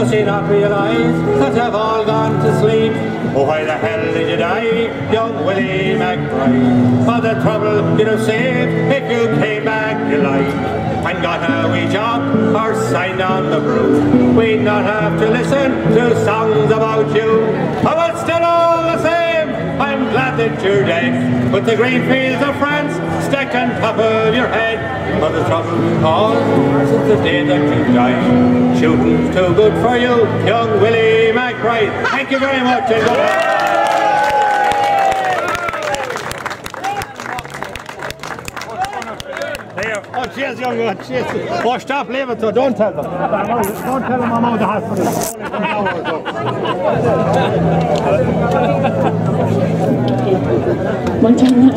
Does he not realise that they've all gone to sleep? Oh, why the hell did you die, young Willie McBride? For the trouble you'd have saved if you came back alive and got a wee job or signed on the brew. We'd not have to listen to songs about you. Oh, it's still all the same, I'm glad that you're dead, with the green fields of France stacked on top of your head. For the trouble all since the day that you died. Shooting's too good for you, young Willie McBride. Thank you very much. Oh, cheers, young one, cheers. Oh, stop, leave it, so don't tell them. Don't tell them I'm out of the hospital. One time.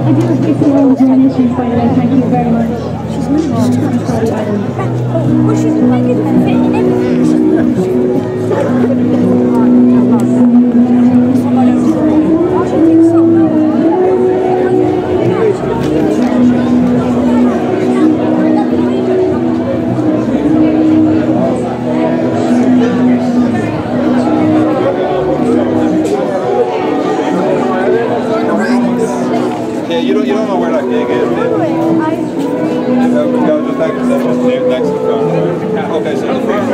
I do appreciate all the donations, by the way. Thank you very much. She's moving. Well, she's making it fit in everything. Yeah, you don't know where that gig is, do you? Go just next to the front. Okay, so the first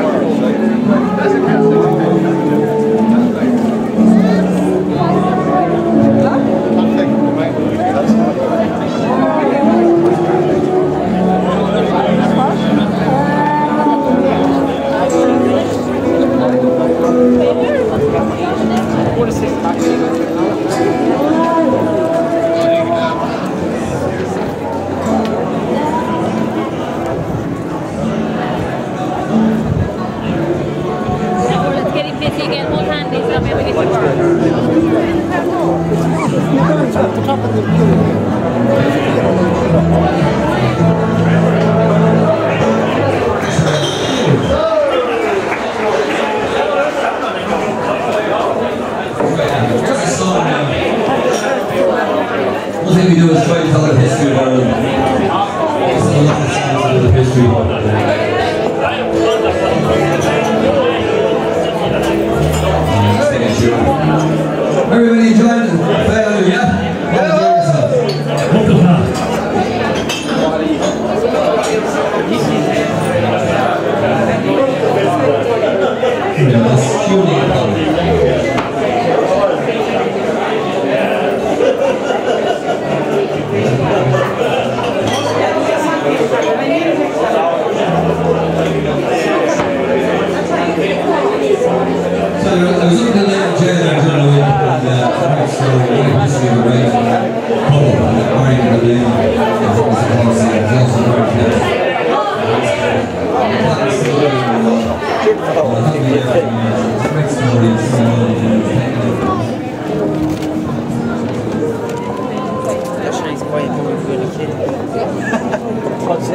One thing we do is try to tell the history of Ireland. It's a lot of songs of the history. Everybody enjoyed it? Failure, yeah? Enjoy yourself. That's tuning. I was looking at that jail there, I don't know, and so the history of a right couple that married in the lane, I think was a policy, it was also very clear. That's nice, quiet, going to the kid. What's he?